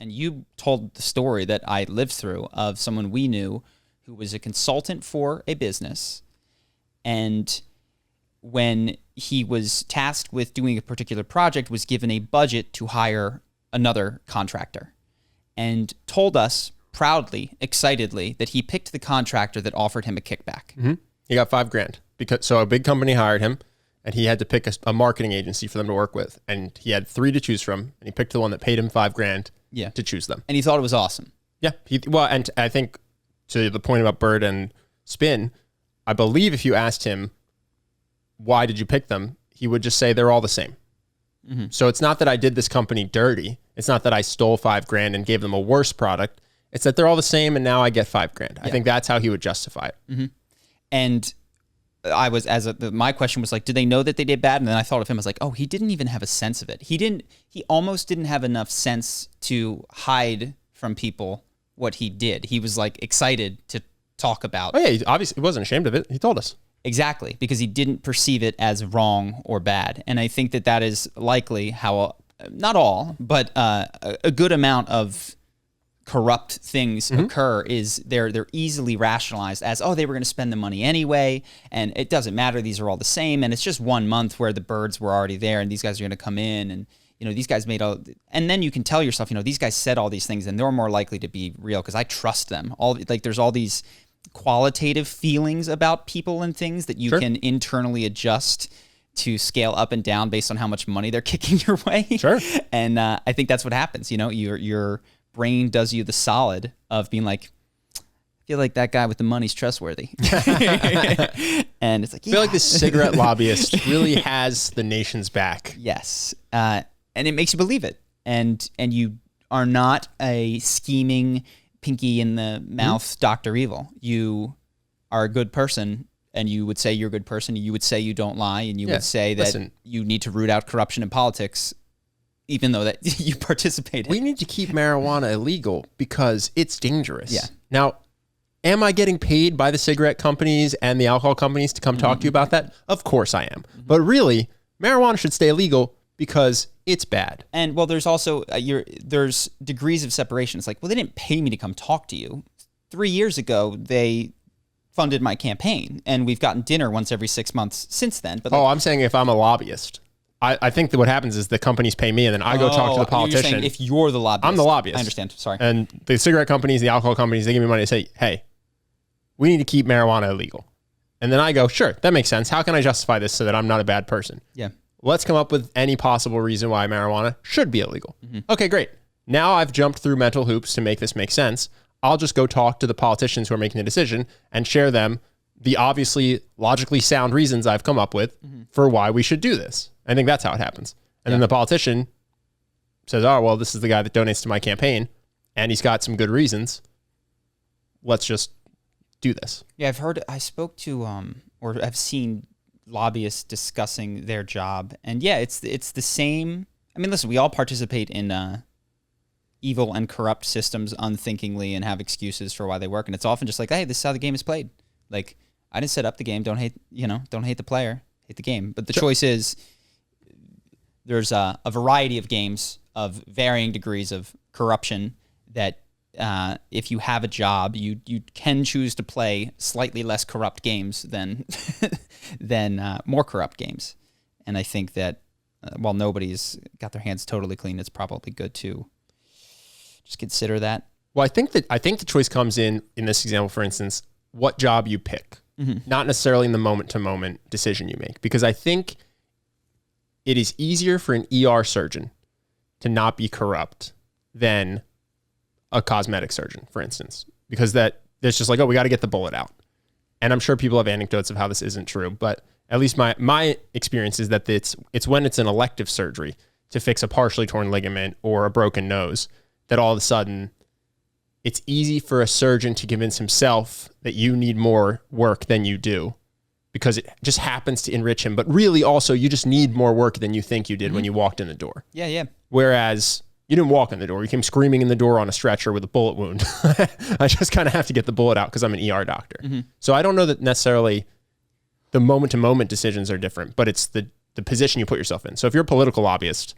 And you told the story that I lived through of someone we knew who was a consultant for a business. And when he was tasked with doing a particular project, was given a budget to hire another contractor, and told us proudly, excitedly, that he picked the contractor that offered him a kickback. Mm-hmm. He got $5,000 so a big company hired him, and he had to pick a marketing agency for them to work with, and he had 3 to choose from, and he picked the one that paid him $5,000 to choose them. And he thought it was awesome. Yeah. And I think to the point about Bird and Spin, I believe if you asked him, why did you pick them? He would just say they're all the same. Mm-hmm. So it's not that I did this company dirty. It's not that I stole $5,000 and gave them a worse product. It's that they're all the same, and now I get $5,000. I think that's how he would justify it. Mm-hmm. And I was, my question was like, did they know that they did bad? And then I thought of him as like, oh, he didn't even have a sense of it. He almost didn't have enough sense to hide from people what he did. He was like excited to talk about. Oh yeah, he wasn't ashamed of it. He told us. Exactly, because he didn't perceive it as wrong or bad. And I think that is likely how, not all, but a good amount of corrupt things occur is they're easily rationalized as, oh, they were going to spend the money anyway, and it doesn't matter, these are all the same, and it's just 1 month where the birds were already there, and these guys are going to come in, and these guys made all, and then you can tell yourself, these guys said all these things, and they're more likely to be real because I trust them. There's all these qualitative feelings about people and things that you can internally adjust to scale up and down based on how much money they're kicking your way. Sure. And I think that's what happens. Your brain does you the solid of being like, I feel like that guy with the money's trustworthy. And it's like, I feel like this cigarette lobbyist really has the nation's back. Yes. And it makes you believe it. And you are not a scheming, pinky in the mouth Dr. Evil. You are a good person, and you would say you're a good person. You would say you don't lie, and you would say that you need to root out corruption in politics, even though that you participate in. We need to keep marijuana illegal because it's dangerous. Yeah. Now, am I getting paid by the cigarette companies and the alcohol companies to come talk to you about that? Of course I am. But really, marijuana should stay illegal because it's bad. And well, there's also there's degrees of separation. It's like, well, they didn't pay me to come talk to you. 3 years ago, they funded my campaign, and we've gotten dinner once every 6 months since then. But I'm saying if I'm a lobbyist, I think that what happens is the companies pay me, and then I go talk to the politician. You're saying if you're the lobbyist. I'm the lobbyist. I understand. Sorry. And the cigarette companies, the alcohol companies, they give me money to say, hey, we need to keep marijuana illegal. And then I go, sure, that makes sense. How can I justify this so that I'm not a bad person? Yeah. Let's come up with any possible reason why marijuana should be illegal. Okay, great. Now I've jumped through mental hoops to make this make sense. I'll just go talk to the politicians who are making the decision and share them the obviously logically sound reasons I've come up with for why we should do this. I think that's how it happens. And then the politician says, oh, well, this is the guy that donates to my campaign, and he's got some good reasons. Let's just do this. Yeah, I spoke to, or I've seen lobbyists discussing their job, and yeah, it's the same. I mean, listen, we all participate in evil and corrupt systems unthinkingly and have excuses for why they work, and it's often just like, hey, this is how the game is played. Like, I didn't set up the game. Don't hate the player, hate the game. But the choice is there's a variety of games of varying degrees of corruption that if you have a job, you can choose to play slightly less corrupt games than more corrupt games. And I think that while nobody's got their hands totally clean, it's probably good to just consider that. Well, I think the choice comes in this example, for instance, what job you pick, not necessarily in the moment-to-moment decision you make. Because I think it is easier for an ER surgeon to not be corrupt than a cosmetic surgeon, for instance, because there's just like, oh, we got to get the bullet out. And I'm sure people have anecdotes of how this isn't true, but at least my experience is that it's when it's an elective surgery to fix a partially torn ligament or a broken nose that all of a sudden it's easy for a surgeon to convince himself that you need more work than you do because it just happens to enrich him. But really also you just need more work than you think you did when you walked in the door. Yeah, yeah. Whereas you didn't walk in the door. You came screaming in the door on a stretcher with a bullet wound. I just kind of have to get the bullet out because I'm an ER doctor. So I don't know that necessarily the moment-to-moment decisions are different, but it's the position you put yourself in. So if you're a political lobbyist,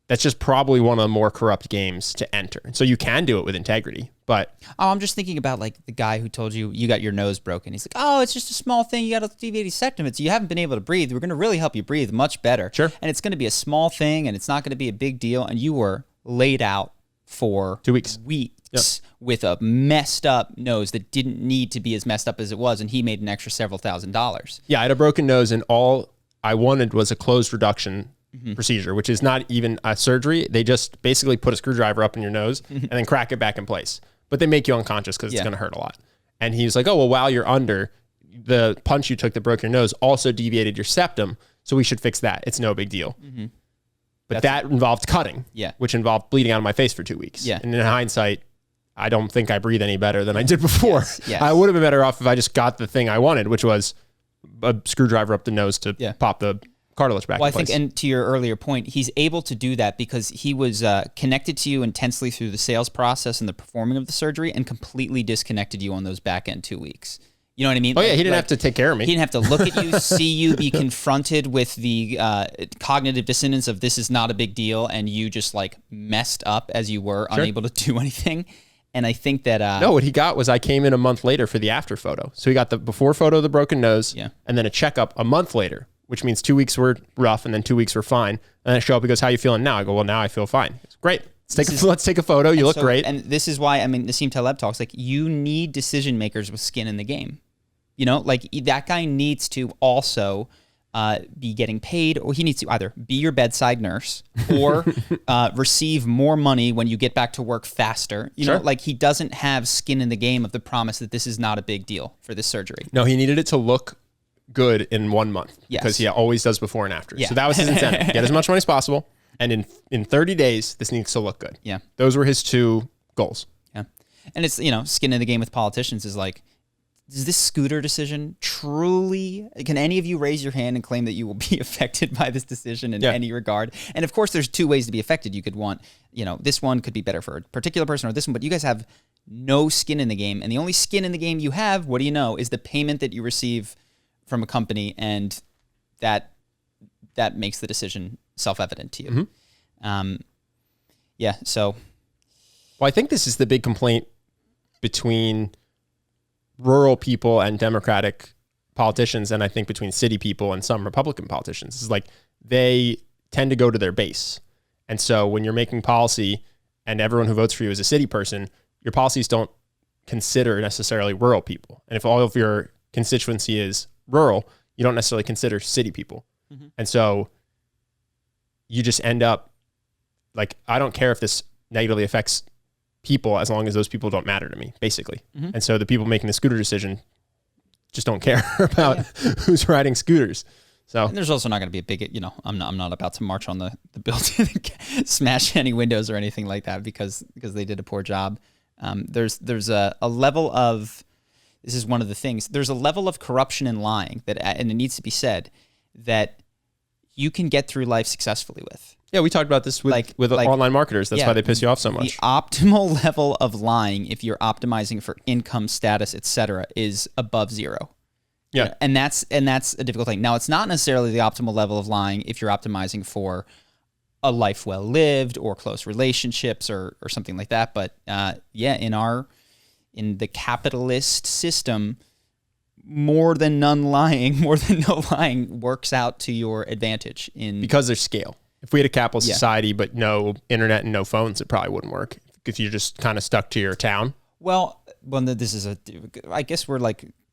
That's just probably one of the more corrupt games to enter. So you can do it with integrity, but I'm just thinking about like the guy who told you got your nose broken. He's like, oh, it's just a small thing. You got a deviated septum. You haven't been able to breathe. We're going to really help you breathe much better. Sure. And it's going to be a small thing, and it's not going to be a big deal. And you were laid out for 2 weeks. Yep. With a messed up nose that didn't need to be as messed up as it was, and he made an extra several $1,000s. Yeah, I had a broken nose, and all I wanted was a closed reduction procedure, which is not even a surgery. They just basically put a screwdriver up in your nose and then crack it back in place. But they make you unconscious because it's going to hurt a lot. And he was like, oh, well, while you're under, the punch you took that broke your nose also deviated your septum, so we should fix that. It's no big deal. But that involved cutting, which involved bleeding out of my face for 2 weeks. And in hindsight, I don't think I breathe any better than I did before. Yes. I would have been better off if I just got the thing I wanted, which was a screwdriver up the nose to pop the cartilage back in place. I think, and to your earlier point, he's able to do that because he was connected to you intensely through the sales process and the performing of the surgery, and completely disconnected you on those back end 2 weeks. You know what I mean? Oh, yeah, he didn't have to take care of me. He didn't have to look at you, see you, be confronted with the cognitive dissonance of this is not a big deal, and you just like messed up as you were, unable to do anything. And I think that... no, what he got was I came in a month later for the after photo. So he got the before photo of the broken nose, and then a checkup a month later, which means 2 weeks were rough and then 2 weeks were fine. And then I show up, he goes, how you feeling now? I go, well, now I feel fine. It's great. Let's take a photo. You look great. And this is why, I mean, Nassim Taleb talks like you need decision makers with skin in the game. You know, like that guy needs to also be getting paid, or he needs to either be your bedside nurse or receive more money when you get back to work faster. You know, like he doesn't have skin in the game of the promise that this is not a big deal for this surgery. No, he needed it to look good in 1 month because he always does before and after. So that was his incentive. Get as much money as possible. And in 30 days, this needs to look good. Yeah. Those were his two goals. Yeah. And it's, you know, skin in the game with politicians is like, does this scooter decision truly, can any of you raise your hand and claim that you will be affected by this decision in any regard? And of course, there's two ways to be affected. You could want, you know, this one could be better for a particular person or this one, but you guys have no skin in the game. And the only skin in the game you have, what do you know, is the payment that you receive from a company, and that makes the decision self-evident to you. So. Well, I think this is the big complaint between rural people and Democratic politicians, and I think between city people and some Republican politicians, is like they tend to go to their base. And so when you're making policy and everyone who votes for you is a city person, your policies don't consider necessarily rural people. And if all of your constituency is rural, you don't necessarily consider city people. And so you just end up like, I don't care if this negatively affects people as long as those people don't matter to me, basically. And so the people making the scooter decision just don't care about who's riding scooters. So and there's also not going to be a big, you know, I'm not about to march on the building, smash any windows or anything like that because they did a poor job. There's a level of, this is one of the things, there's a level of corruption and lying that, and it needs to be said, that you can get through life successfully with. Yeah, we talked about this with online marketers. That's why they piss you off so much. The optimal level of lying, if you're optimizing for income, status, etc., is above zero. Yeah, and that's a difficult thing. Now, it's not necessarily the optimal level of lying if you're optimizing for a life well lived or close relationships or something like that. But in the capitalist system, more than no lying works out to your advantage because there's scale. If we had a capitalist society but no internet and no phones, it probably wouldn't work if you're just kind of stuck to your town. Well, this is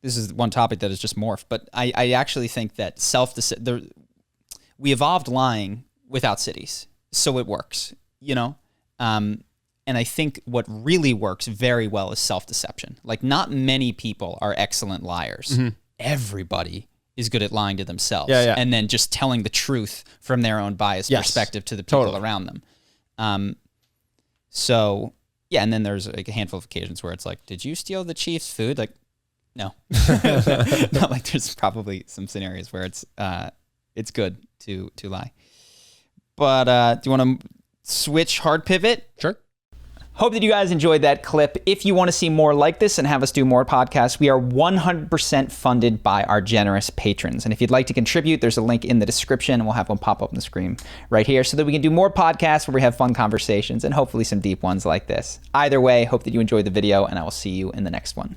this is one topic that is just morphed, but I actually think that we evolved lying without cities, so it works, you know? And I think what really works very well is self-deception. Like, not many people are excellent liars. Everybody is good at lying to themselves and then just telling the truth from their own biased perspective to the people around them. And then there's like a handful of occasions where it's like, did you steal the Chiefs' food? Like, no. Not like there's probably some scenarios where it's good to lie. But do you want to switch hard pivot? Sure. Hope that you guys enjoyed that clip. If you want to see more like this and have us do more podcasts, we are 100% funded by our generous patrons. And if you'd like to contribute, there's a link in the description, and we'll have one pop up on the screen right here so that we can do more podcasts where we have fun conversations and hopefully some deep ones like this. Either way, hope that you enjoyed the video, and I will see you in the next one.